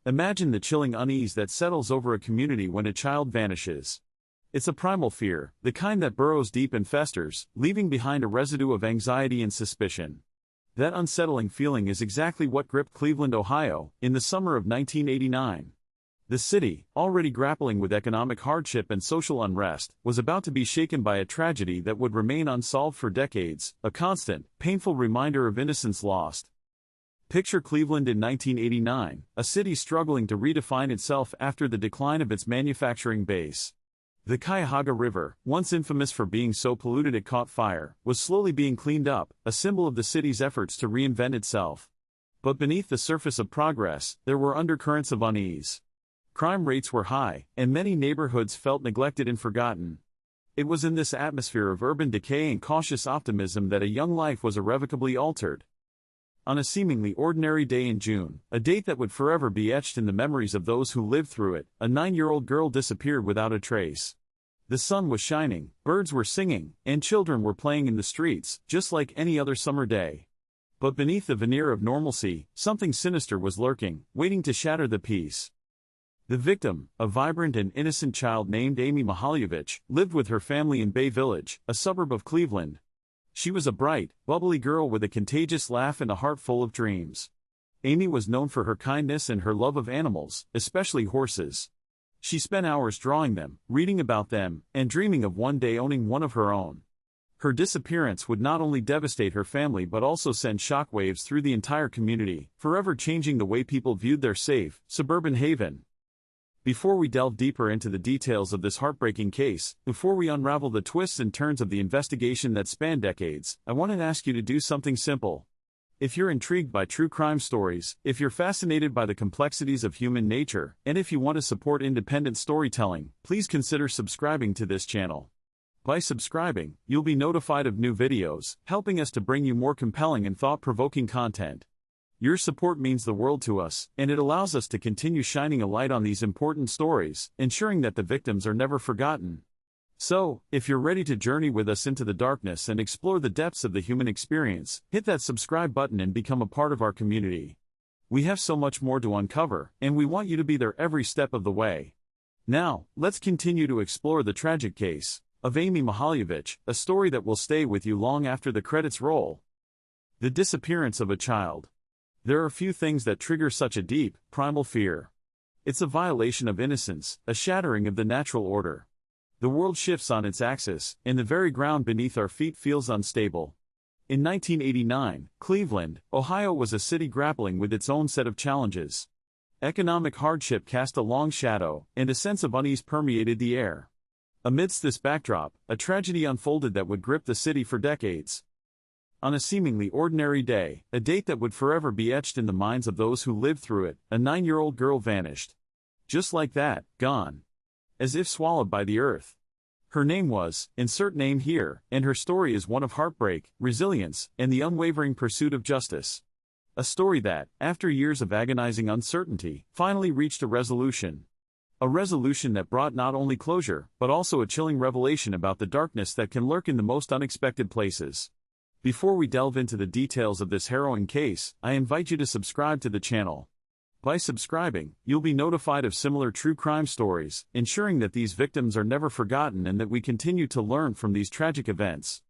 Imagine the chilling unease that settles over a community when a child vanishes. It's a primal fear, the kind that burrows deep and festers, leaving behind a residue of anxiety and suspicion. That unsettling feeling is exactly what gripped Cleveland, Ohio, in the summer of 1989. The city, already grappling with economic hardship and social unrest, was about to be shaken by a tragedy that would remain unsolved for decades, a constant, painful reminder of innocence lost. Picture Cleveland in 1989, a city struggling to redefine itself after the decline of its manufacturing base. The Cuyahoga River, once infamous for being so polluted it caught fire, was slowly being cleaned up, a symbol of the city's efforts to reinvent itself. But beneath the surface of progress, there were undercurrents of unease. Crime rates were high, and many neighborhoods felt neglected and forgotten. It was in this atmosphere of urban decay and cautious optimism that a young life was irrevocably altered. On a seemingly ordinary day in June, a date that would forever be etched in the memories of those who lived through it, a 9-year-old girl disappeared without a trace. The sun was shining, birds were singing, and children were playing in the streets, just like any other summer day. But beneath the veneer of normalcy, something sinister was lurking, waiting to shatter the peace. The victim, a vibrant and innocent child named Amy Mihaljevic, lived with her family in Bay Village, a suburb of Cleveland. She was a bright, bubbly girl with a contagious laugh and a heart full of dreams. Amy was known for her kindness and her love of animals, especially horses. She spent hours drawing them, reading about them, and dreaming of one day owning one of her own. Her disappearance would not only devastate her family but also send shockwaves through the entire community, forever changing the way people viewed their safe, suburban haven. Before we delve deeper into the details of this heartbreaking case, before we unravel the twists and turns of the investigation that spanned decades, I want to ask you to do something simple. If you're intrigued by true crime stories, if you're fascinated by the complexities of human nature, and if you want to support independent storytelling, please consider subscribing to this channel. By subscribing, you'll be notified of new videos, helping us to bring you more compelling and thought-provoking content. Your support means the world to us, and it allows us to continue shining a light on these important stories, ensuring that the victims are never forgotten. So, if you're ready to journey with us into the darkness and explore the depths of the human experience, hit that subscribe button and become a part of our community. We have so much more to uncover, and we want you to be there every step of the way. Now, let's continue to explore the tragic case of Amy Mihaljevic, a story that will stay with you long after the credits roll. The disappearance of a child. There are few things that trigger such a deep, primal fear. It's a violation of innocence, a shattering of the natural order. The world shifts on its axis, and the very ground beneath our feet feels unstable. In 1989, Cleveland, Ohio was a city grappling with its own set of challenges. Economic hardship cast a long shadow, and a sense of unease permeated the air. Amidst this backdrop, a tragedy unfolded that would grip the city for decades. On a seemingly ordinary day, a date that would forever be etched in the minds of those who lived through it, a 9-year-old girl vanished. Just like that, gone. As if swallowed by the earth. Her name was, insert name here, and her story is one of heartbreak, resilience, and the unwavering pursuit of justice. A story that, after years of agonizing uncertainty, finally reached a resolution. A resolution that brought not only closure, but also a chilling revelation about the darkness that can lurk in the most unexpected places. Before we delve into the details of this harrowing case, I invite you to subscribe to the channel. By subscribing, you'll be notified of similar true crime stories, ensuring that these victims are never forgotten and that we continue to learn from these tragic events.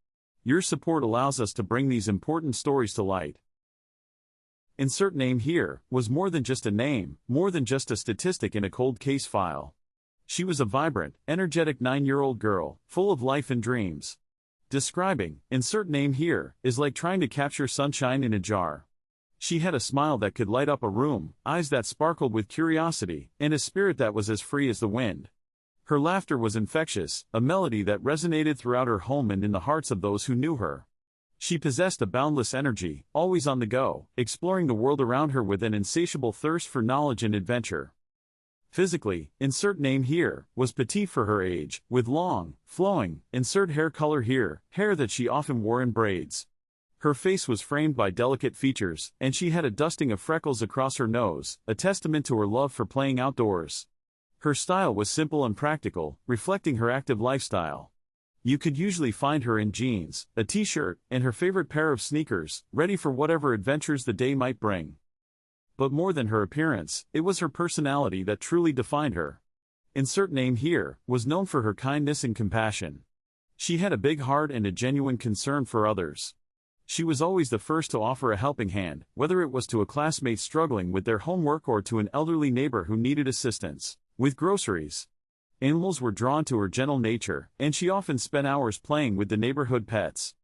Your support allows us to bring these important stories to light. Insert name here was more than just a name, more than just a statistic in a cold case file. She was a vibrant, energetic 9-year-old girl, full of life and dreams. Describing, insert name here, is like trying to capture sunshine in a jar. She had a smile that could light up a room, eyes that sparkled with curiosity, and a spirit that was as free as the wind. Her laughter was infectious, a melody that resonated throughout her home and in the hearts of those who knew her. She possessed a boundless energy, always on the go, exploring the world around her with an insatiable thirst for knowledge and adventure. Physically, insert name here, was petite for her age, with long, flowing, insert hair color here, hair that she often wore in braids. Her face was framed by delicate features, and she had a dusting of freckles across her nose, a testament to her love for playing outdoors. Her style was simple and practical, reflecting her active lifestyle. You could usually find her in jeans, a t-shirt, and her favorite pair of sneakers, ready for whatever adventures the day might bring. But more than her appearance, it was her personality that truly defined her. Insert name here, was known for her kindness and compassion. She had a big heart and a genuine concern for others. She was always the first to offer a helping hand, whether it was to a classmate struggling with their homework or to an elderly neighbor who needed assistance with groceries. Animals were drawn to her gentle nature, and she often spent hours playing with the neighborhood pets.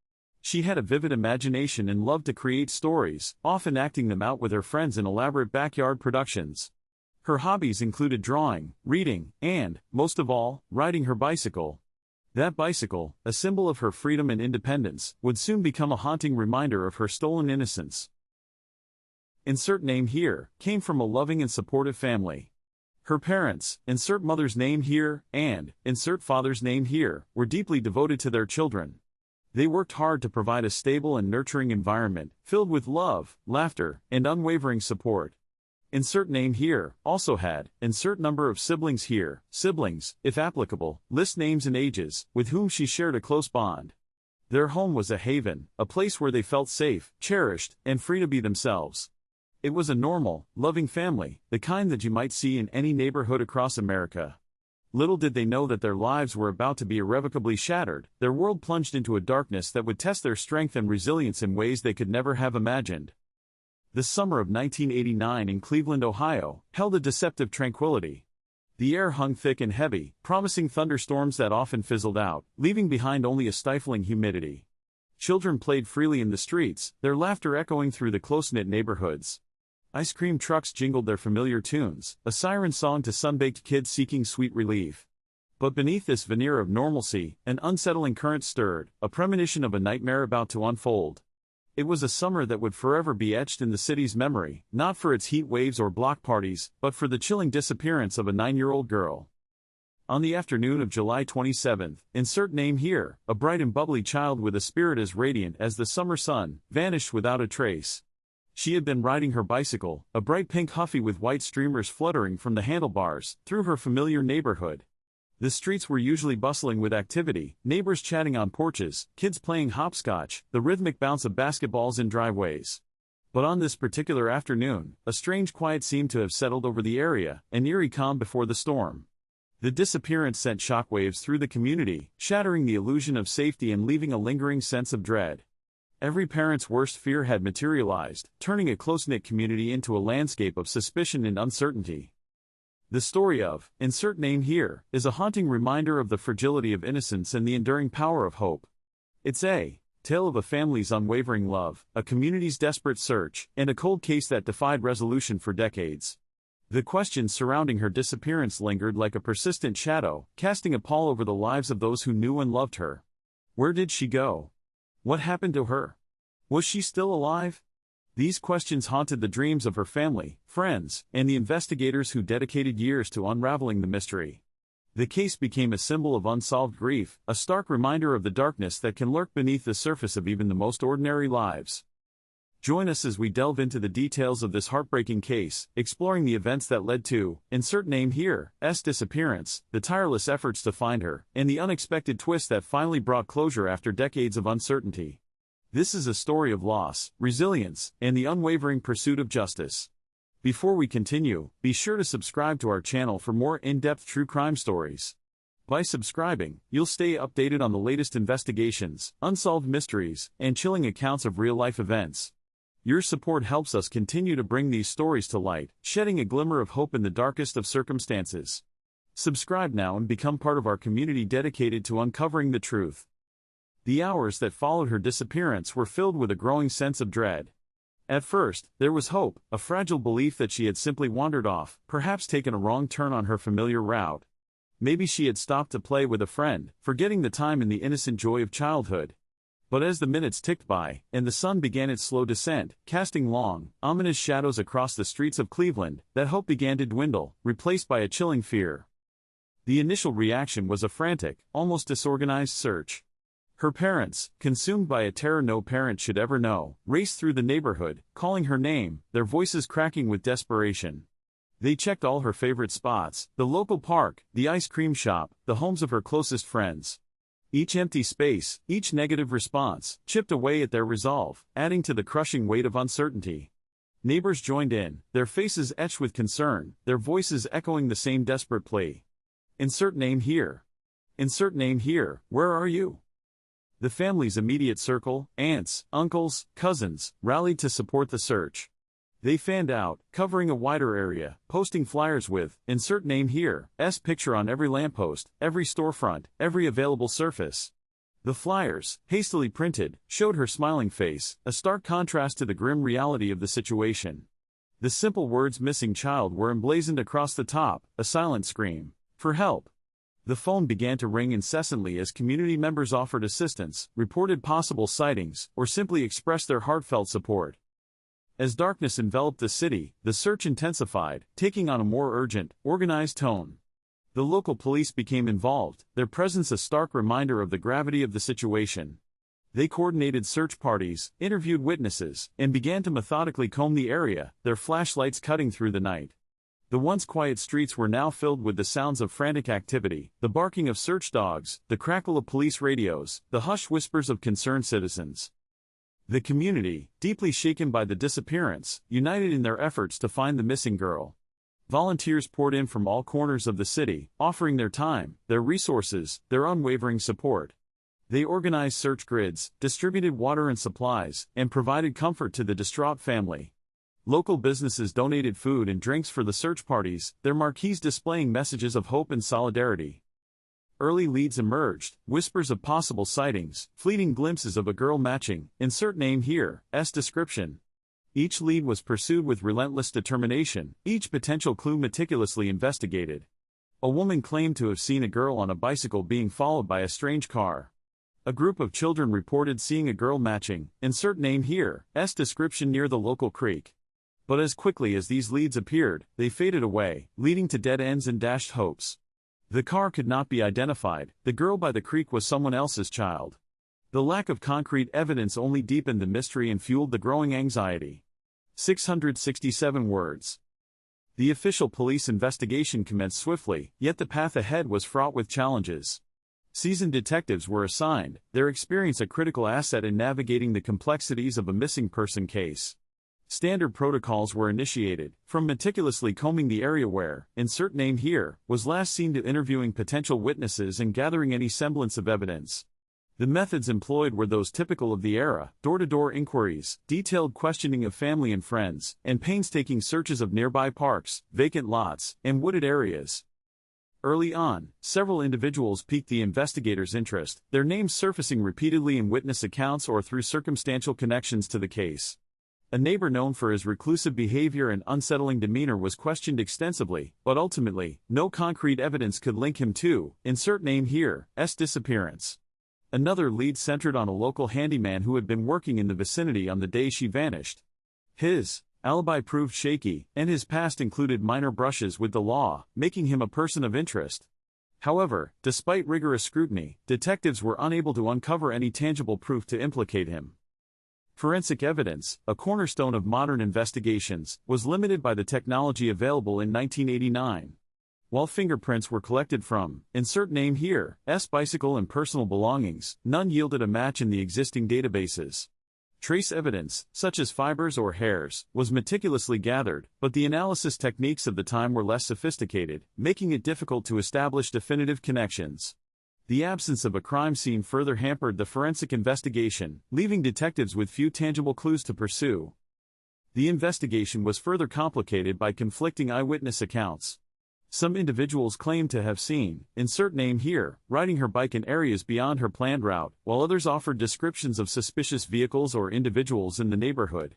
She had a vivid imagination and loved to create stories, often acting them out with her friends in elaborate backyard productions. Her hobbies included drawing, reading, and, most of all, riding her bicycle. That bicycle, a symbol of her freedom and independence, would soon become a haunting reminder of her stolen innocence. Insert name here, came from a loving and supportive family. Her parents, insert mother's name here, and, insert father's name here, were deeply devoted to their children. They worked hard to provide a stable and nurturing environment, filled with love, laughter, and unwavering support. Insert name here, also had, insert number of siblings here, siblings, if applicable, list names and ages, with whom she shared a close bond. Their home was a haven, a place where they felt safe, cherished, and free to be themselves. It was a normal, loving family, the kind that you might see in any neighborhood across America. Little did they know that their lives were about to be irrevocably shattered, their world plunged into a darkness that would test their strength and resilience in ways they could never have imagined. The summer of 1989 in Cleveland, Ohio, held a deceptive tranquility. The air hung thick and heavy, promising thunderstorms that often fizzled out, leaving behind only a stifling humidity. Children played freely in the streets, their laughter echoing through the close-knit neighborhoods. Ice cream trucks jingled their familiar tunes, a siren song to sun-baked kids seeking sweet relief. But beneath this veneer of normalcy, an unsettling current stirred, a premonition of a nightmare about to unfold. It was a summer that would forever be etched in the city's memory, not for its heat waves or block parties, but for the chilling disappearance of a 9-year-old girl. On the afternoon of July 27, insert name here, a bright and bubbly child with a spirit as radiant as the summer sun, vanished without a trace. She had been riding her bicycle, a bright pink Huffy with white streamers fluttering from the handlebars, through her familiar neighborhood. The streets were usually bustling with activity, neighbors chatting on porches, kids playing hopscotch, the rhythmic bounce of basketballs in driveways. But on this particular afternoon, a strange quiet seemed to have settled over the area, an eerie calm before the storm. The disappearance sent shockwaves through the community, shattering the illusion of safety and leaving a lingering sense of dread. Every parent's worst fear had materialized, turning a close-knit community into a landscape of suspicion and uncertainty. The story of, insert name here, is a haunting reminder of the fragility of innocence and the enduring power of hope. It's a tale of a family's unwavering love, a community's desperate search, and a cold case that defied resolution for decades. The questions surrounding her disappearance lingered like a persistent shadow, casting a pall over the lives of those who knew and loved her. Where did she go? What happened to her? Was she still alive? These questions haunted the dreams of her family, friends, and the investigators who dedicated years to unraveling the mystery. The case became a symbol of unsolved grief, a stark reminder of the darkness that can lurk beneath the surface of even the most ordinary lives. Join us as we delve into the details of this heartbreaking case, exploring the events that led to, insert name here, S disappearance, the tireless efforts to find her, and the unexpected twist that finally brought closure after decades of uncertainty. This is a story of loss, resilience, and the unwavering pursuit of justice. Before we continue, be sure to subscribe to our channel for more in-depth true crime stories. By subscribing, you'll stay updated on the latest investigations, unsolved mysteries, and chilling accounts of real-life events. Your support helps us continue to bring these stories to light, shedding a glimmer of hope in the darkest of circumstances. Subscribe now and become part of our community dedicated to uncovering the truth. The hours that followed her disappearance were filled with a growing sense of dread. At first, there was hope, a fragile belief that she had simply wandered off, perhaps taken a wrong turn on her familiar route. Maybe she had stopped to play with a friend, forgetting the time and the innocent joy of childhood. But as the minutes ticked by, and the sun began its slow descent, casting long, ominous shadows across the streets of Cleveland, that hope began to dwindle, replaced by a chilling fear. The initial reaction was a frantic, almost disorganized search. Her parents, consumed by a terror no parent should ever know, raced through the neighborhood, calling her name, their voices cracking with desperation. They checked all her favorite spots, the local park, the ice cream shop, the homes of her closest friends. Each empty space, each negative response, chipped away at their resolve, adding to the crushing weight of uncertainty. Neighbors joined in, their faces etched with concern, their voices echoing the same desperate plea. Insert name here. Insert name here, where are you? The family's immediate circle, aunts, uncles, cousins, rallied to support the search. They fanned out, covering a wider area, posting flyers with, insert name here, S picture on every lamppost, every storefront, every available surface. The flyers, hastily printed, showed her smiling face, a stark contrast to the grim reality of the situation. The simple words "missing child" were emblazoned across the top, a silent scream for help. The phone began to ring incessantly as community members offered assistance, reported possible sightings, or simply expressed their heartfelt support. As darkness enveloped the city, the search intensified, taking on a more urgent, organized tone. The local police became involved, their presence a stark reminder of the gravity of the situation. They coordinated search parties, interviewed witnesses, and began to methodically comb the area, their flashlights cutting through the night. The once quiet streets were now filled with the sounds of frantic activity, the barking of search dogs, the crackle of police radios, the hushed whispers of concerned citizens. The community, deeply shaken by the disappearance, united in their efforts to find the missing girl. Volunteers poured in from all corners of the city, offering their time, their resources, their unwavering support. They organized search grids, distributed water and supplies, and provided comfort to the distraught family. Local businesses donated food and drinks for the search parties, their marquees displaying messages of hope and solidarity. Early leads emerged, whispers of possible sightings, fleeting glimpses of a girl matching, insert name here, S description. Each lead was pursued with relentless determination, each potential clue meticulously investigated. A woman claimed to have seen a girl on a bicycle being followed by a strange car. A group of children reported seeing a girl matching, insert name here, S description near the local creek. But as quickly as these leads appeared, they faded away, leading to dead ends and dashed hopes. The car could not be identified, the girl by the creek was someone else's child. The lack of concrete evidence only deepened the mystery and fueled the growing anxiety. 667 words. The official police investigation commenced swiftly, yet the path ahead was fraught with challenges. Seasoned detectives were assigned, their experience a critical asset in navigating the complexities of a missing person case. Standard protocols were initiated, from meticulously combing the area where, insert name here, was last seen to interviewing potential witnesses and gathering any semblance of evidence. The methods employed were those typical of the era: door-to-door inquiries, detailed questioning of family and friends, and painstaking searches of nearby parks, vacant lots, and wooded areas. Early on, several individuals piqued the investigators' interest, their names surfacing repeatedly in witness accounts or through circumstantial connections to the case. A neighbor known for his reclusive behavior and unsettling demeanor was questioned extensively, but ultimately, no concrete evidence could link him to, insert name here, S disappearance. Another lead centered on a local handyman who had been working in the vicinity on the day she vanished. His alibi proved shaky, and his past included minor brushes with the law, making him a person of interest. However, despite rigorous scrutiny, detectives were unable to uncover any tangible proof to implicate him. Forensic evidence, a cornerstone of modern investigations, was limited by the technology available in 1989. While fingerprints were collected from, insert name here, S bicycle and personal belongings, none yielded a match in the existing databases. Trace evidence, such as fibers or hairs, was meticulously gathered, but the analysis techniques of the time were less sophisticated, making it difficult to establish definitive connections. The absence of a crime scene further hampered the forensic investigation, leaving detectives with few tangible clues to pursue. The investigation was further complicated by conflicting eyewitness accounts. Some individuals claimed to have seen, insert name here, riding her bike in areas beyond her planned route, while others offered descriptions of suspicious vehicles or individuals in the neighborhood.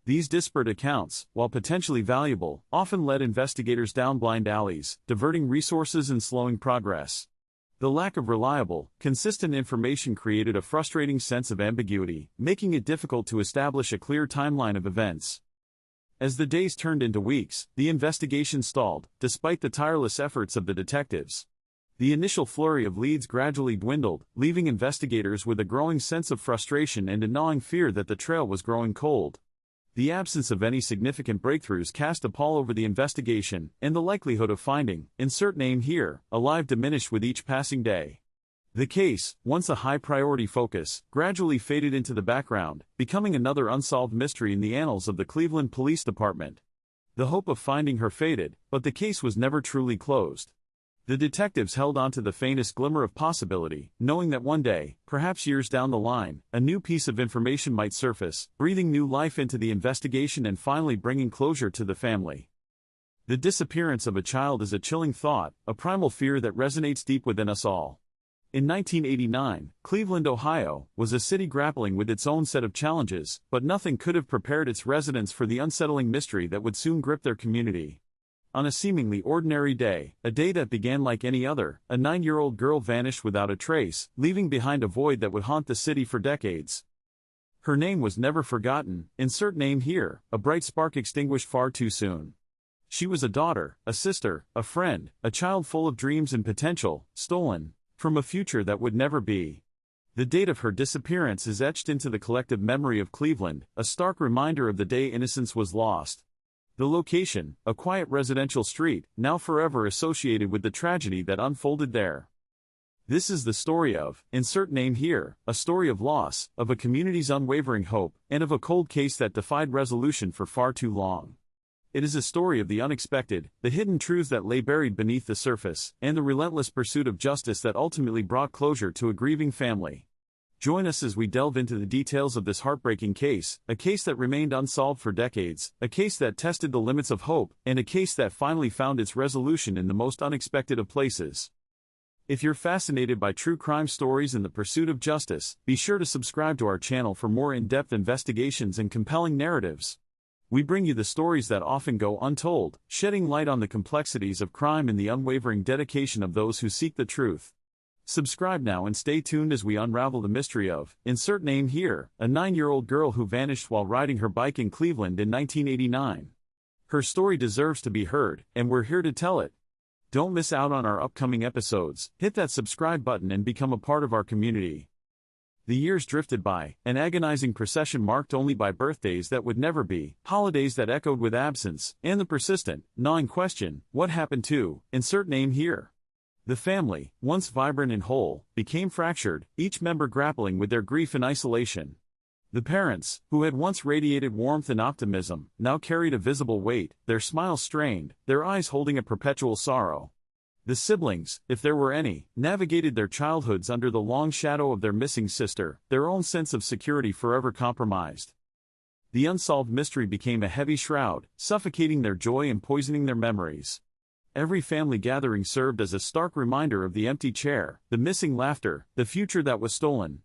These disparate accounts, while potentially valuable, often led investigators down blind alleys, diverting resources and slowing progress. The lack of reliable, consistent information created a frustrating sense of ambiguity, making it difficult to establish a clear timeline of events. As the days turned into weeks, the investigation stalled, despite the tireless efforts of the detectives. The initial flurry of leads gradually dwindled, leaving investigators with a growing sense of frustration and a gnawing fear that the trail was growing cold. The absence of any significant breakthroughs cast a pall over the investigation, and the likelihood of finding, insert name here, alive diminished with each passing day. The case, once a high-priority focus, gradually faded into the background, becoming another unsolved mystery in the annals of the Cleveland Police Department. The hope of finding her faded, but the case was never truly closed. The detectives held on to the faintest glimmer of possibility, knowing that one day, perhaps years down the line, a new piece of information might surface, breathing new life into the investigation and finally bringing closure to the family. The disappearance of a child is a chilling thought, a primal fear that resonates deep within us all. In 1989, Cleveland, Ohio, was a city grappling with its own set of challenges, but nothing could have prepared its residents for the unsettling mystery that would soon grip their community. On a seemingly ordinary day, a day that began like any other, a 9-year-old girl vanished without a trace, leaving behind a void that would haunt the city for decades. Her name was never forgotten, insert name here, a bright spark extinguished far too soon. She was a daughter, a sister, a friend, a child full of dreams and potential, stolen from a future that would never be. The date of her disappearance is etched into the collective memory of Cleveland, a stark reminder of the day innocence was lost. The location, a quiet residential street, now forever associated with the tragedy that unfolded there. This is the story of, insert name here, a story of loss, of a community's unwavering hope, and of a cold case that defied resolution for far too long. It is a story of the unexpected, the hidden truths that lay buried beneath the surface, and the relentless pursuit of justice that ultimately brought closure to a grieving family. Join us as we delve into the details of this heartbreaking case, a case that remained unsolved for decades, a case that tested the limits of hope, and a case that finally found its resolution in the most unexpected of places. If you're fascinated by true crime stories and the pursuit of justice, be sure to subscribe to our channel for more in-depth investigations and compelling narratives. We bring you the stories that often go untold, shedding light on the complexities of crime and the unwavering dedication of those who seek the truth. Subscribe now and stay tuned as we unravel the mystery of, insert name here, a 9-year-old girl who vanished while riding her bike in Cleveland in 1989. Her story deserves to be heard, and we're here to tell it. Don't miss out on our upcoming episodes, hit that subscribe button and become a part of our community. The years drifted by, an agonizing procession marked only by birthdays that would never be, holidays that echoed with absence, and the persistent, gnawing question, what happened to, insert name here? The family, once vibrant and whole, became fractured, each member grappling with their grief and isolation. The parents, who had once radiated warmth and optimism, now carried a visible weight, their smiles strained, their eyes holding a perpetual sorrow. The siblings, if there were any, navigated their childhoods under the long shadow of their missing sister, their own sense of security forever compromised. The unsolved mystery became a heavy shroud, suffocating their joy and poisoning their memories. Every family gathering served as a stark reminder of the empty chair, the missing laughter, the future that was stolen.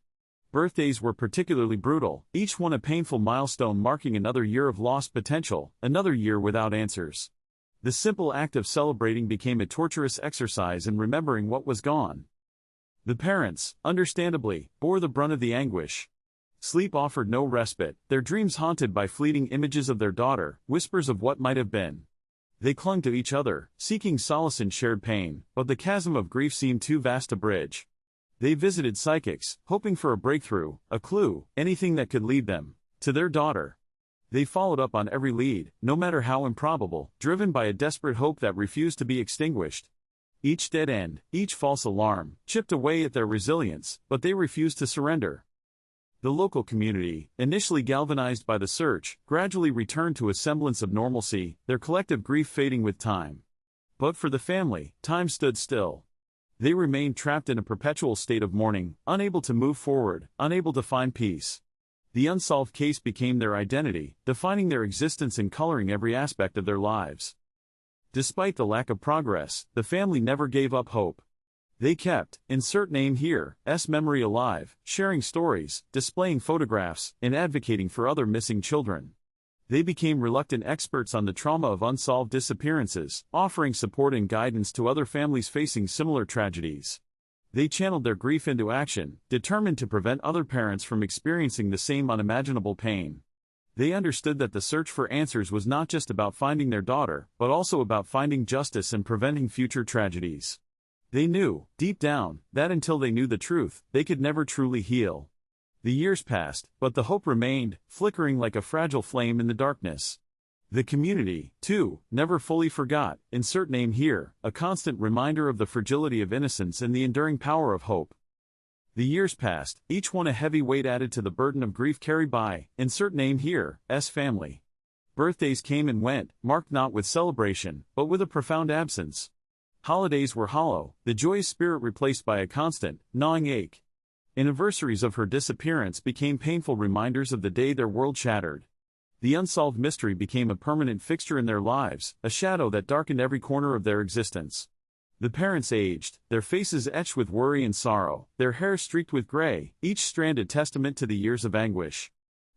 Birthdays were particularly brutal, each one a painful milestone marking another year of lost potential, another year without answers. The simple act of celebrating became a torturous exercise in remembering what was gone. The parents, understandably, bore the brunt of the anguish. Sleep offered no respite, their dreams haunted by fleeting images of their daughter, whispers of what might have been. They clung to each other, seeking solace in shared pain, but the chasm of grief seemed too vast to bridge. They visited psychics, hoping for a breakthrough, a clue, anything that could lead them to their daughter. They followed up on every lead, no matter how improbable, driven by a desperate hope that refused to be extinguished. Each dead end, each false alarm, chipped away at their resilience, but they refused to surrender. The local community, initially galvanized by the search, gradually returned to a semblance of normalcy, their collective grief fading with time. But for the family, time stood still. They remained trapped in a perpetual state of mourning, unable to move forward, unable to find peace. The unsolved case became their identity, defining their existence and coloring every aspect of their lives. Despite the lack of progress, the family never gave up hope. They kept, insert name here, memory alive, sharing stories, displaying photographs, and advocating for other missing children. They became reluctant experts on the trauma of unsolved disappearances, offering support and guidance to other families facing similar tragedies. They channeled their grief into action, determined to prevent other parents from experiencing the same unimaginable pain. They understood that the search for answers was not just about finding their daughter, but also about finding justice and preventing future tragedies. They knew, deep down, that until they knew the truth, they could never truly heal. The years passed, but the hope remained, flickering like a fragile flame in the darkness. The community, too, never fully forgot, insert name here, a constant reminder of the fragility of innocence and the enduring power of hope. The years passed, each one a heavy weight added to the burden of grief carried by, insert name here, S family. Birthdays came and went, marked not with celebration, but with a profound absence. Holidays were hollow, the joyous spirit replaced by a constant, gnawing ache. Anniversaries of her disappearance became painful reminders of the day their world shattered. The unsolved mystery became a permanent fixture in their lives, a shadow that darkened every corner of their existence. The parents aged, their faces etched with worry and sorrow, their hair streaked with gray, each strand a testament to the years of anguish.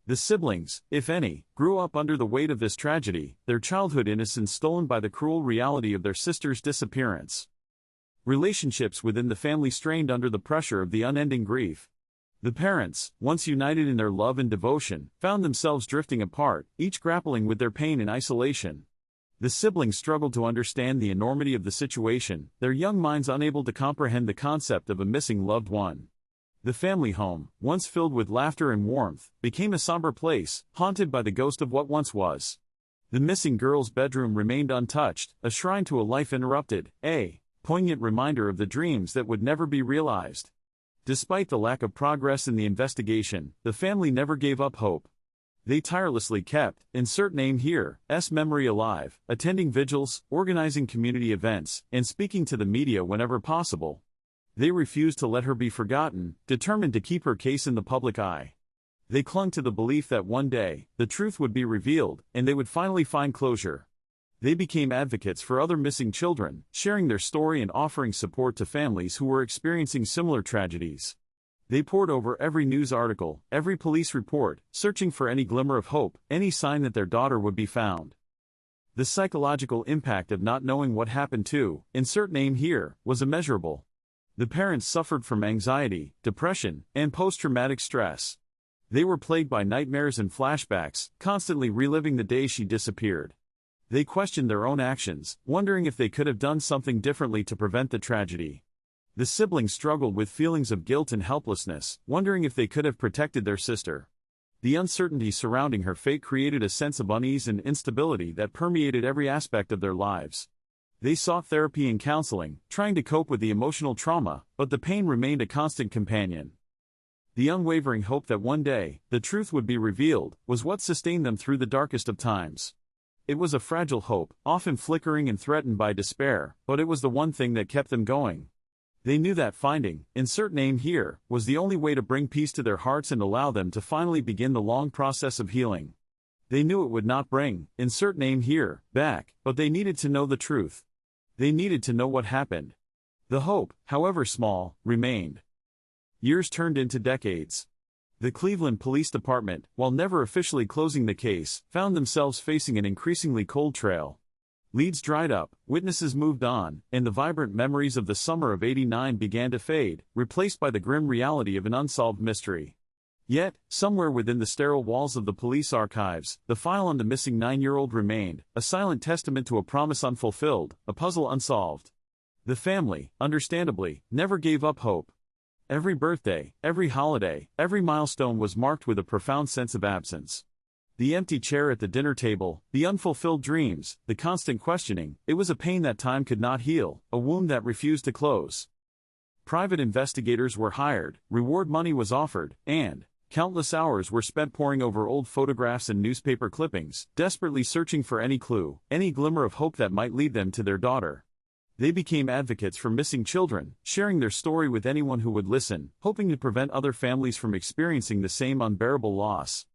The siblings, if any, grew up under the weight of this tragedy, their childhood innocence stolen by the cruel reality of their sister's disappearance. Relationships within the family strained under the pressure of the unending grief. The parents, once united in their love and devotion, found themselves drifting apart, each grappling with their pain in isolation. The siblings struggled to understand the enormity of the situation, their young minds unable to comprehend the concept of a missing loved one. The family home, once filled with laughter and warmth, became a somber place, haunted by the ghost of what once was. The missing girl's bedroom remained untouched, a shrine to a life interrupted, a poignant reminder of the dreams that would never be realized. Despite the lack of progress in the investigation, the family never gave up hope. They tirelessly kept, insert name here, S memory alive, attending vigils, organizing community events, and speaking to the media whenever possible. They refused to let her be forgotten, determined to keep her case in the public eye. They clung to the belief that one day, the truth would be revealed, and they would finally find closure. They became advocates for other missing children, sharing their story and offering support to families who were experiencing similar tragedies. They pored over every news article, every police report, searching for any glimmer of hope, any sign that their daughter would be found. The psychological impact of not knowing what happened to, insert name here, was immeasurable. The parents suffered from anxiety, depression, and post-traumatic stress. They were plagued by nightmares and flashbacks, constantly reliving the day she disappeared. They questioned their own actions, wondering if they could have done something differently to prevent the tragedy. The siblings struggled with feelings of guilt and helplessness, wondering if they could have protected their sister. The uncertainty surrounding her fate created a sense of unease and instability that permeated every aspect of their lives. They sought therapy and counseling, trying to cope with the emotional trauma, but the pain remained a constant companion. The unwavering hope that one day, the truth would be revealed, was what sustained them through the darkest of times. It was a fragile hope, often flickering and threatened by despair, but it was the one thing that kept them going. They knew that finding, insert name here, was the only way to bring peace to their hearts and allow them to finally begin the long process of healing. They knew it would not bring, insert name here, back, but they needed to know the truth. They needed to know what happened. The hope, however small, remained. Years turned into decades. The Cleveland Police Department, while never officially closing the case, found themselves facing an increasingly cold trail. Leads dried up, witnesses moved on, and the vibrant memories of the summer of '89 began to fade, replaced by the grim reality of an unsolved mystery. Yet, somewhere within the sterile walls of the police archives, the file on the missing 9-year-old remained, a silent testament to a promise unfulfilled, a puzzle unsolved. The family, understandably, never gave up hope. Every birthday, every holiday, every milestone was marked with a profound sense of absence. The empty chair at the dinner table, the unfulfilled dreams, the constant questioning, it was a pain that time could not heal, a wound that refused to close. Private investigators were hired, reward money was offered, and countless hours were spent poring over old photographs and newspaper clippings, desperately searching for any clue, any glimmer of hope that might lead them to their daughter. They became advocates for missing children, sharing their story with anyone who would listen, hoping to prevent other families from experiencing the same unbearable loss.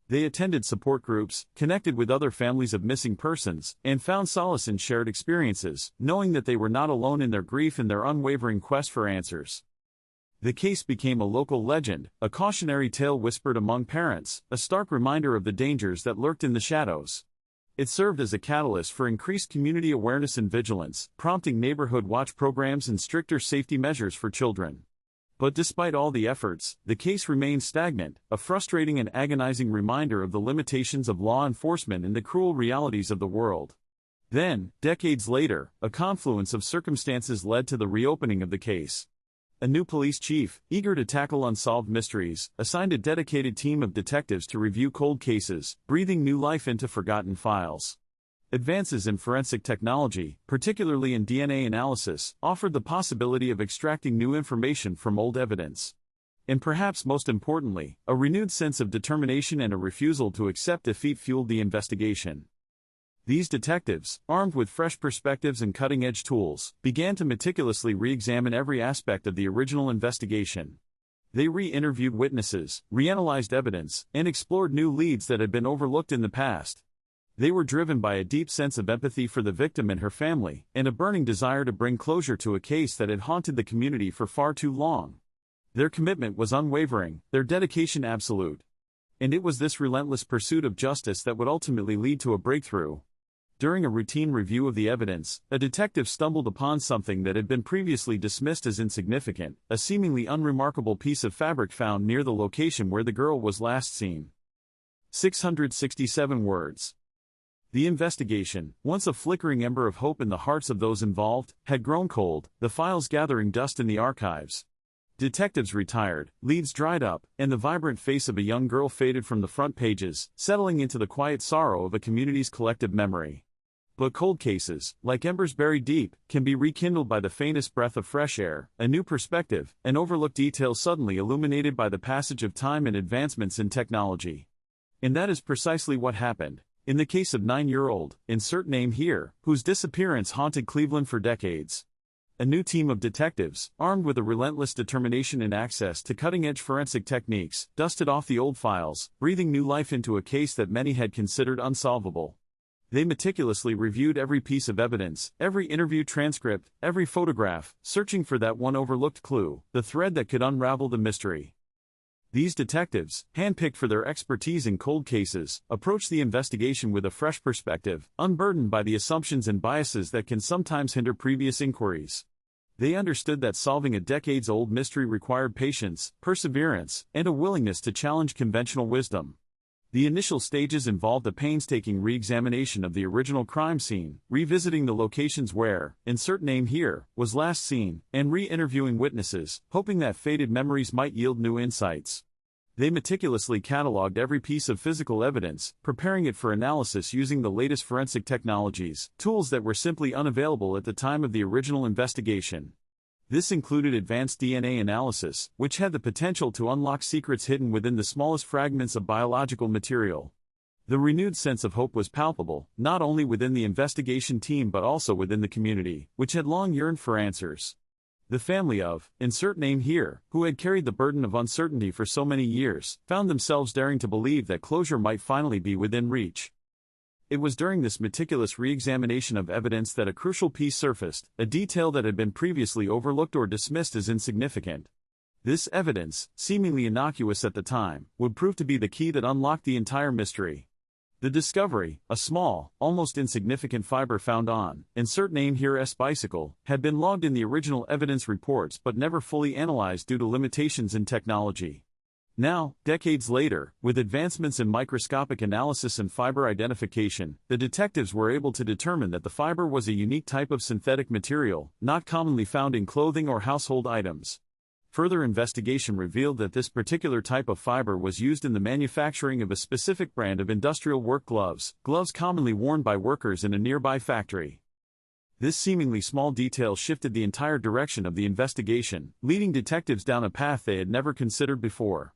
They attended support groups, connected with other families of missing persons, and found solace in shared experiences, knowing that they were not alone in their grief and their unwavering quest for answers. The case became a local legend, a cautionary tale whispered among parents, a stark reminder of the dangers that lurked in the shadows. It served as a catalyst for increased community awareness and vigilance, prompting neighborhood watch programs and stricter safety measures for children. But despite all the efforts, the case remained stagnant, a frustrating and agonizing reminder of the limitations of law enforcement and the cruel realities of the world. Then, decades later, a confluence of circumstances led to the reopening of the case. A new police chief, eager to tackle unsolved mysteries, assigned a dedicated team of detectives to review cold cases, breathing new life into forgotten files. Advances in forensic technology, particularly in DNA analysis, offered the possibility of extracting new information from old evidence. And perhaps most importantly, a renewed sense of determination and a refusal to accept defeat fueled the investigation. These detectives, armed with fresh perspectives and cutting-edge tools, began to meticulously re-examine every aspect of the original investigation. They re-interviewed witnesses, reanalyzed evidence, and explored new leads that had been overlooked in the past. They were driven by a deep sense of empathy for the victim and her family, and a burning desire to bring closure to a case that had haunted the community for far too long. Their commitment was unwavering, their dedication absolute. And it was this relentless pursuit of justice that would ultimately lead to a breakthrough. During a routine review of the evidence, a detective stumbled upon something that had been previously dismissed as insignificant, a seemingly unremarkable piece of fabric found near the location where the girl was last seen. 667 words. The investigation, once a flickering ember of hope in the hearts of those involved, had grown cold, the files gathering dust in the archives. Detectives retired, leads dried up, and the vibrant face of a young girl faded from the front pages, settling into the quiet sorrow of a community's collective memory. But cold cases, like embers buried deep, can be rekindled by the faintest breath of fresh air, a new perspective, an overlooked detail suddenly illuminated by the passage of time and advancements in technology. And that is precisely what happened. In the case of 9-year-old, insert name here, whose disappearance haunted Cleveland for decades. A new team of detectives, armed with a relentless determination and access to cutting-edge forensic techniques, dusted off the old files, breathing new life into a case that many had considered unsolvable. They meticulously reviewed every piece of evidence, every interview transcript, every photograph, searching for that one overlooked clue, the thread that could unravel the mystery. These detectives, handpicked for their expertise in cold cases, approached the investigation with a fresh perspective, unburdened by the assumptions and biases that can sometimes hinder previous inquiries. They understood that solving a decades-old mystery required patience, perseverance, and a willingness to challenge conventional wisdom. The initial stages involved a painstaking re-examination of the original crime scene, revisiting the locations where, insert name here, was last seen, and re-interviewing witnesses, hoping that faded memories might yield new insights. They meticulously cataloged every piece of physical evidence, preparing it for analysis using the latest forensic technologies, tools that were simply unavailable at the time of the original investigation. This included advanced DNA analysis, which had the potential to unlock secrets hidden within the smallest fragments of biological material. The renewed sense of hope was palpable, not only within the investigation team but also within the community, which had long yearned for answers. The family of, insert name here, who had carried the burden of uncertainty for so many years, found themselves daring to believe that closure might finally be within reach. It was during this meticulous re-examination of evidence that a crucial piece surfaced, a detail that had been previously overlooked or dismissed as insignificant. This evidence, seemingly innocuous at the time, would prove to be the key that unlocked the entire mystery. The discovery, a small, almost insignificant fiber found on, insert name here's bicycle, had been logged in the original evidence reports but never fully analyzed due to limitations in technology. Now, decades later, with advancements in microscopic analysis and fiber identification, the detectives were able to determine that the fiber was a unique type of synthetic material, not commonly found in clothing or household items. Further investigation revealed that this particular type of fiber was used in the manufacturing of a specific brand of industrial work gloves, gloves commonly worn by workers in a nearby factory. This seemingly small detail shifted the entire direction of the investigation, leading detectives down a path they had never considered before.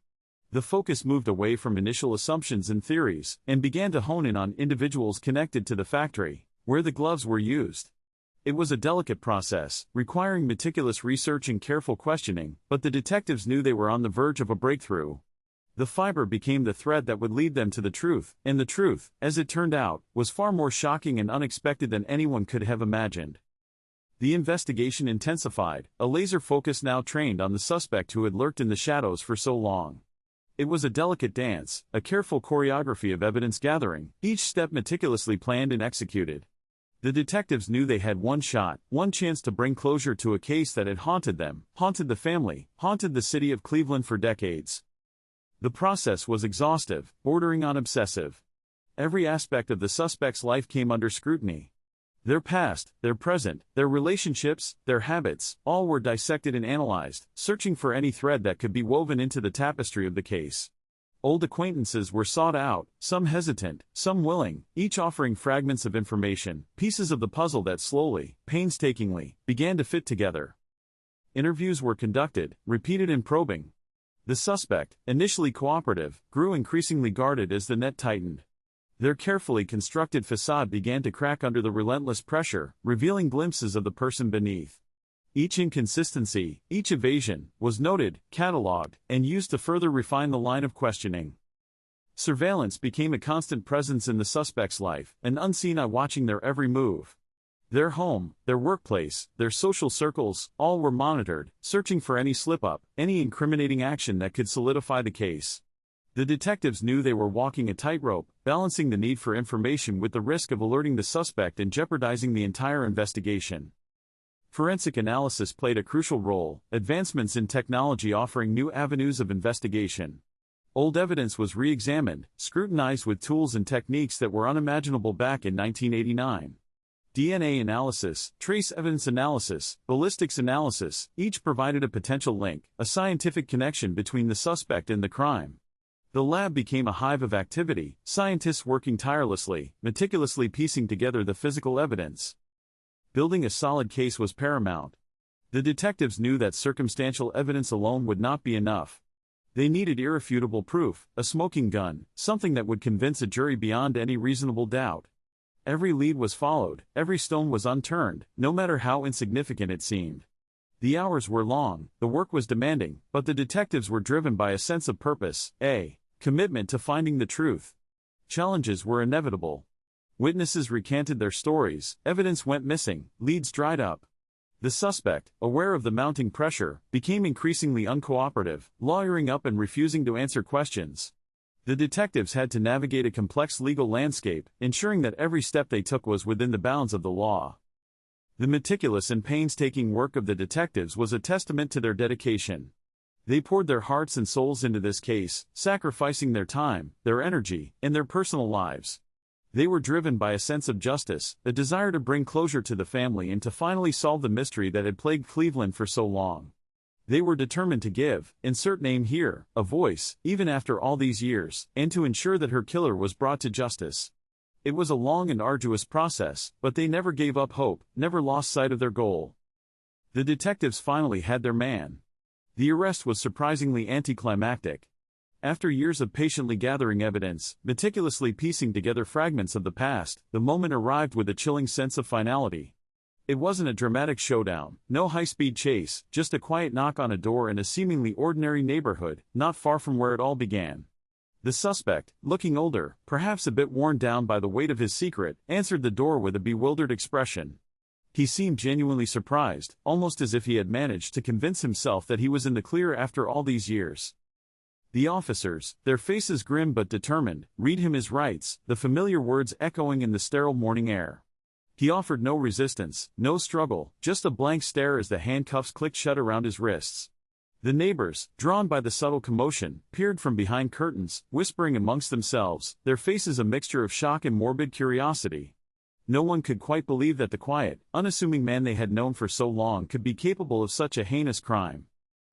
The focus moved away from initial assumptions and theories, and began to hone in on individuals connected to the factory, where the gloves were used. It was a delicate process, requiring meticulous research and careful questioning, but the detectives knew they were on the verge of a breakthrough. The fiber became the thread that would lead them to the truth, and the truth, as it turned out, was far more shocking and unexpected than anyone could have imagined. The investigation intensified, a laser focus now trained on the suspect who had lurked in the shadows for so long. It was a delicate dance, a careful choreography of evidence gathering, each step meticulously planned and executed. The detectives knew they had one shot, one chance to bring closure to a case that had haunted them, haunted the family, haunted the city of Cleveland for decades. The process was exhaustive, bordering on obsessive. Every aspect of the suspect's life came under scrutiny. Their past, their present, their relationships, their habits, all were dissected and analyzed, searching for any thread that could be woven into the tapestry of the case. Old acquaintances were sought out, some hesitant, some willing, each offering fragments of information, pieces of the puzzle that slowly, painstakingly, began to fit together. Interviews were conducted, repeated and probing. The suspect, initially cooperative, grew increasingly guarded as the net tightened. Their carefully constructed facade began to crack under the relentless pressure, revealing glimpses of the person beneath. Each inconsistency, each evasion, was noted, catalogued, and used to further refine the line of questioning. Surveillance became a constant presence in the suspect's life, an unseen eye watching their every move. Their home, their workplace, their social circles, all were monitored, searching for any slip-up, any incriminating action that could solidify the case. The detectives knew they were walking a tightrope, balancing the need for information with the risk of alerting the suspect and jeopardizing the entire investigation. Forensic analysis played a crucial role, advancements in technology offering new avenues of investigation. Old evidence was re-examined, scrutinized with tools and techniques that were unimaginable back in 1989. DNA analysis, trace evidence analysis, ballistics analysis, each provided a potential link, a scientific connection between the suspect and the crime. The lab became a hive of activity, scientists working tirelessly, meticulously piecing together the physical evidence. Building a solid case was paramount. The detectives knew that circumstantial evidence alone would not be enough. They needed irrefutable proof, a smoking gun, something that would convince a jury beyond any reasonable doubt. Every lead was followed, every stone was unturned, no matter how insignificant it seemed. The hours were long, the work was demanding, but the detectives were driven by a sense of purpose, a commitment to finding the truth. Challenges were inevitable. Witnesses recanted their stories, evidence went missing, leads dried up. The suspect, aware of the mounting pressure, became increasingly uncooperative, lawyering up and refusing to answer questions. The detectives had to navigate a complex legal landscape, ensuring that every step they took was within the bounds of the law. The meticulous and painstaking work of the detectives was a testament to their dedication. They poured their hearts and souls into this case, sacrificing their time, their energy, and their personal lives. They were driven by a sense of justice, a desire to bring closure to the family and to finally solve the mystery that had plagued Cleveland for so long. They were determined to give, insert name here, a voice, even after all these years, and to ensure that her killer was brought to justice. It was a long and arduous process, but they never gave up hope, never lost sight of their goal. The detectives finally had their man. The arrest was surprisingly anticlimactic. After years of patiently gathering evidence, meticulously piecing together fragments of the past, the moment arrived with a chilling sense of finality. It wasn't a dramatic showdown, no high-speed chase, just a quiet knock on a door in a seemingly ordinary neighborhood, not far from where it all began. The suspect, looking older, perhaps a bit worn down by the weight of his secret, answered the door with a bewildered expression. He seemed genuinely surprised, almost as if he had managed to convince himself that he was in the clear after all these years. The officers, their faces grim but determined, read him his rights, the familiar words echoing in the sterile morning air. He offered no resistance, no struggle, just a blank stare as the handcuffs clicked shut around his wrists. The neighbors, drawn by the subtle commotion, peered from behind curtains, whispering amongst themselves, their faces a mixture of shock and morbid curiosity. No one could quite believe that the quiet, unassuming man they had known for so long could be capable of such a heinous crime.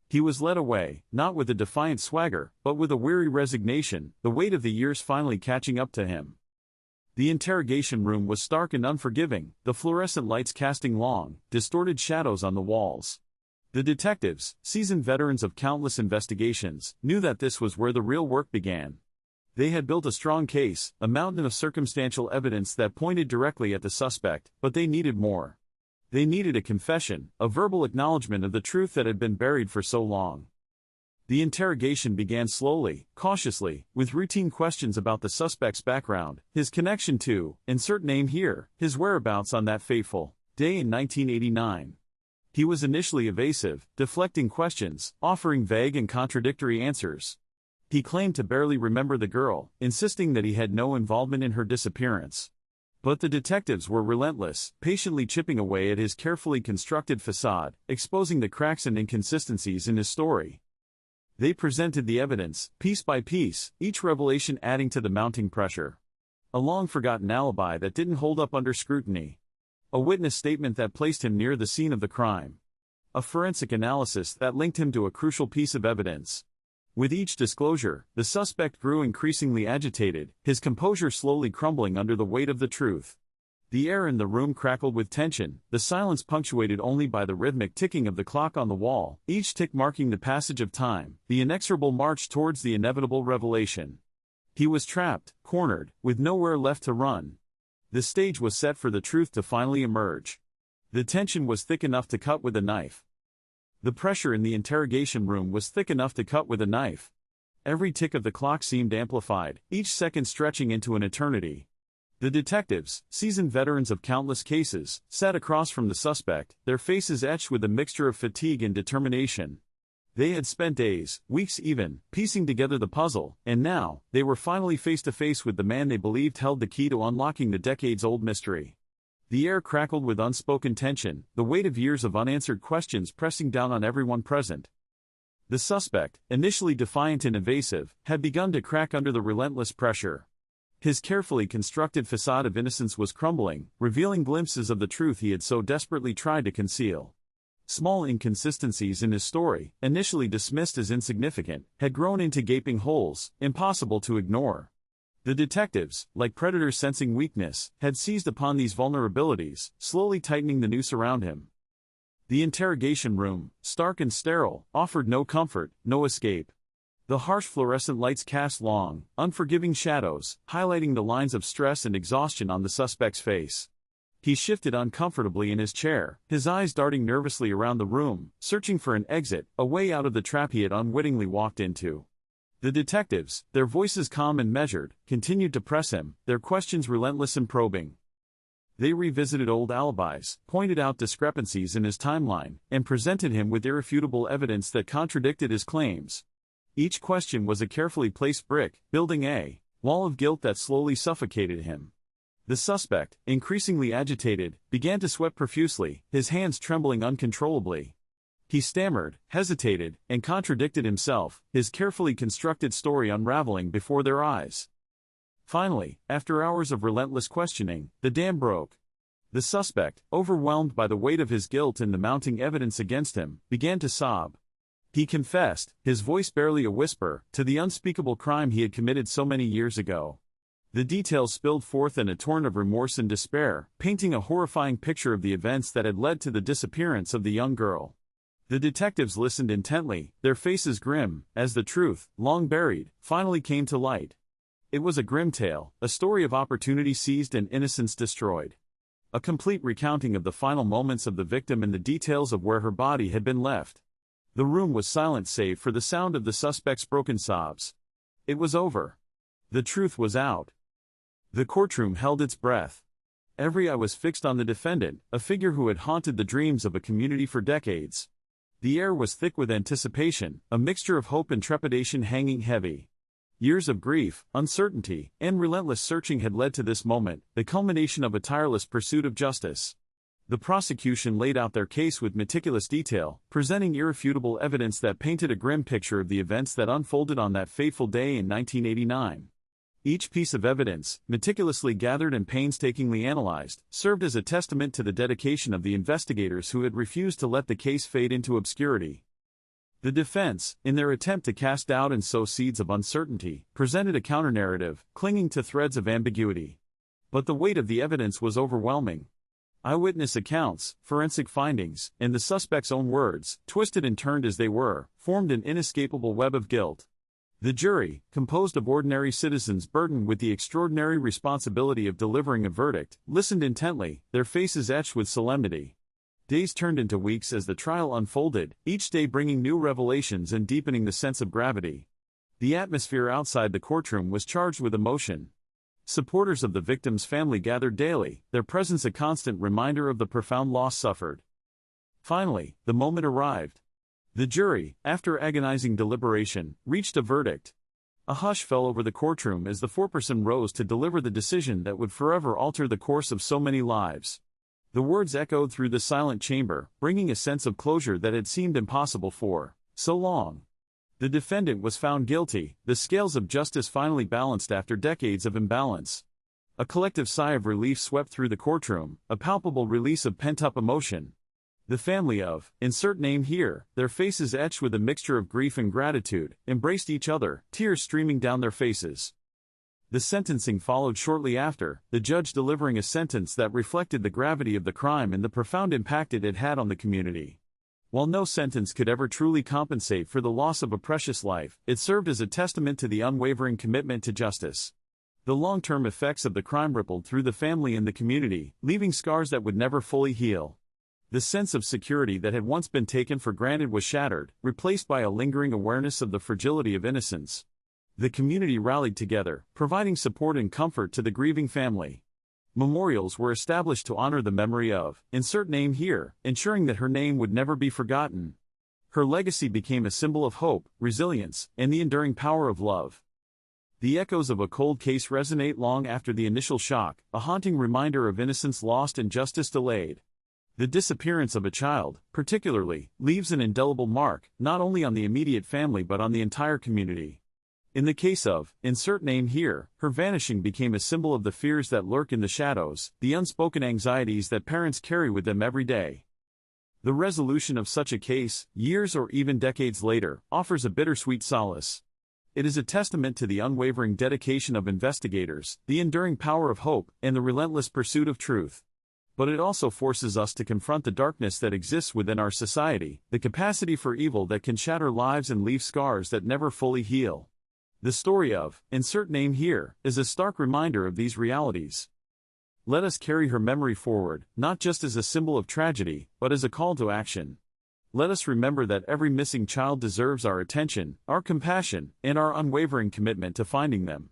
He was led away, not with a defiant swagger, but with a weary resignation, the weight of the years finally catching up to him. The interrogation room was stark and unforgiving, the fluorescent lights casting long, distorted shadows on the walls. The detectives, seasoned veterans of countless investigations, knew that this was where the real work began. They had built a strong case, a mountain of circumstantial evidence that pointed directly at the suspect, but they needed more. They needed a confession, a verbal acknowledgement of the truth that had been buried for so long. The interrogation began slowly, cautiously, with routine questions about the suspect's background, his connection to, insert name here, his whereabouts on that fateful day in 1989. He was initially evasive, deflecting questions, offering vague and contradictory answers. He claimed to barely remember the girl, insisting that he had no involvement in her disappearance. But the detectives were relentless, patiently chipping away at his carefully constructed facade, exposing the cracks and inconsistencies in his story. They presented the evidence, piece by piece, each revelation adding to the mounting pressure. A long-forgotten alibi that didn't hold up under scrutiny. A witness statement that placed him near the scene of the crime. A forensic analysis that linked him to a crucial piece of evidence. With each disclosure, the suspect grew increasingly agitated, his composure slowly crumbling under the weight of the truth. The air in the room crackled with tension, the silence punctuated only by the rhythmic ticking of the clock on the wall, each tick marking the passage of time, the inexorable march towards the inevitable revelation. He was trapped, cornered, with nowhere left to run. The stage was set for the truth to finally emerge. The tension was thick enough to cut with a knife. The pressure in the interrogation room was thick enough to cut with a knife. Every tick of the clock seemed amplified, each second stretching into an eternity. The detectives, seasoned veterans of countless cases, sat across from the suspect, their faces etched with a mixture of fatigue and determination. They had spent days, weeks even, piecing together the puzzle, and now, they were finally face to face with the man they believed held the key to unlocking the decades-old mystery. The air crackled with unspoken tension, the weight of years of unanswered questions pressing down on everyone present. The suspect, initially defiant and evasive, had begun to crack under the relentless pressure. His carefully constructed facade of innocence was crumbling, revealing glimpses of the truth he had so desperately tried to conceal. Small inconsistencies in his story, initially dismissed as insignificant, had grown into gaping holes, impossible to ignore. The detectives, like predators sensing weakness, had seized upon these vulnerabilities, slowly tightening the noose around him. The interrogation room, stark and sterile, offered no comfort, no escape. The harsh fluorescent lights cast long, unforgiving shadows, highlighting the lines of stress and exhaustion on the suspect's face. He shifted uncomfortably in his chair, his eyes darting nervously around the room, searching for an exit, a way out of the trap he had unwittingly walked into. The detectives, their voices calm and measured, continued to press him, their questions relentless and probing. They revisited old alibis, pointed out discrepancies in his timeline, and presented him with irrefutable evidence that contradicted his claims. Each question was a carefully placed brick, building a wall of guilt that slowly suffocated him. The suspect, increasingly agitated, began to sweat profusely, his hands trembling uncontrollably. He stammered, hesitated, and contradicted himself, his carefully constructed story unraveling before their eyes. Finally, after hours of relentless questioning, the dam broke. The suspect, overwhelmed by the weight of his guilt and the mounting evidence against him, began to sob. He confessed, his voice barely a whisper, to the unspeakable crime he had committed so many years ago. The details spilled forth in a torrent of remorse and despair, painting a horrifying picture of the events that had led to the disappearance of the young girl. The detectives listened intently, their faces grim, as the truth, long buried, finally came to light. It was a grim tale, a story of opportunity seized and innocence destroyed. A complete recounting of the final moments of the victim and the details of where her body had been left. The room was silent save for the sound of the suspect's broken sobs. It was over. The truth was out. The courtroom held its breath. Every eye was fixed on the defendant, a figure who had haunted the dreams of a community for decades. The air was thick with anticipation, a mixture of hope and trepidation hanging heavy. Years of grief, uncertainty, and relentless searching had led to this moment, the culmination of a tireless pursuit of justice. The prosecution laid out their case with meticulous detail, presenting irrefutable evidence that painted a grim picture of the events that unfolded on that fateful day in 1989. Each piece of evidence, meticulously gathered and painstakingly analyzed, served as a testament to the dedication of the investigators who had refused to let the case fade into obscurity. The defense, in their attempt to cast doubt and sow seeds of uncertainty, presented a counter-narrative, clinging to threads of ambiguity. But the weight of the evidence was overwhelming. Eyewitness accounts, forensic findings, and the suspect's own words, twisted and turned as they were, formed an inescapable web of guilt. The jury, composed of ordinary citizens burdened with the extraordinary responsibility of delivering a verdict, listened intently, their faces etched with solemnity. Days turned into weeks as the trial unfolded, each day bringing new revelations and deepening the sense of gravity. The atmosphere outside the courtroom was charged with emotion. Supporters of the victim's family gathered daily, their presence a constant reminder of the profound loss suffered. Finally, the moment arrived. The jury, after agonizing deliberation, reached a verdict. A hush fell over the courtroom as the foreperson rose to deliver the decision that would forever alter the course of so many lives. The words echoed through the silent chamber, bringing a sense of closure that had seemed impossible for so long. The defendant was found guilty, the scales of justice finally balanced after decades of imbalance. A collective sigh of relief swept through the courtroom, a palpable release of pent-up emotion. The family of, insert name here, their faces etched with a mixture of grief and gratitude, embraced each other, tears streaming down their faces. The sentencing followed shortly after, the judge delivering a sentence that reflected the gravity of the crime and the profound impact it had had on the community. While no sentence could ever truly compensate for the loss of a precious life, it served as a testament to the unwavering commitment to justice. The long-term effects of the crime rippled through the family and the community, leaving scars that would never fully heal. The sense of security that had once been taken for granted was shattered, replaced by a lingering awareness of the fragility of innocence. The community rallied together, providing support and comfort to the grieving family. Memorials were established to honor the memory of, insert name here, ensuring that her name would never be forgotten. Her legacy became a symbol of hope, resilience, and the enduring power of love. The echoes of a cold case resonate long after the initial shock, a haunting reminder of innocence lost and justice delayed. The disappearance of a child, particularly, leaves an indelible mark, not only on the immediate family but on the entire community. In the case of, insert name here, her vanishing became a symbol of the fears that lurk in the shadows, the unspoken anxieties that parents carry with them every day. The resolution of such a case, years or even decades later, offers a bittersweet solace. It is a testament to the unwavering dedication of investigators, the enduring power of hope, and the relentless pursuit of truth. But it also forces us to confront the darkness that exists within our society, the capacity for evil that can shatter lives and leave scars that never fully heal. The story of, insert name here, is a stark reminder of these realities. Let us carry her memory forward, not just as a symbol of tragedy, but as a call to action. Let us remember that every missing child deserves our attention, our compassion, and our unwavering commitment to finding them.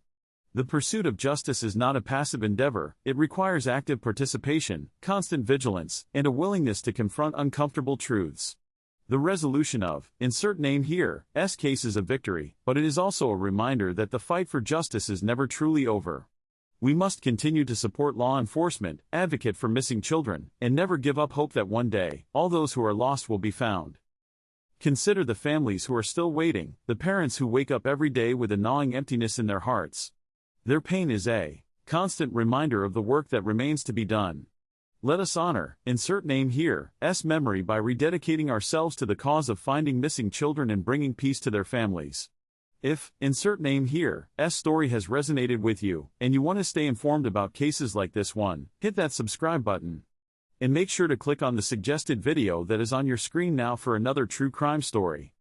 The pursuit of justice is not a passive endeavor, it requires active participation, constant vigilance, and a willingness to confront uncomfortable truths. The resolution of, insert name here, case is a victory, but it is also a reminder that the fight for justice is never truly over. We must continue to support law enforcement, advocate for missing children, and never give up hope that one day, all those who are lost will be found. Consider the families who are still waiting, the parents who wake up every day with a gnawing emptiness in their hearts. Their pain is a constant reminder of the work that remains to be done. Let us honor, insert name here, memory by rededicating ourselves to the cause of finding missing children and bringing peace to their families. If, insert name here, story has resonated with you, and you want to stay informed about cases like this one, hit that subscribe button. And make sure to click on the suggested video that is on your screen now for another true crime story.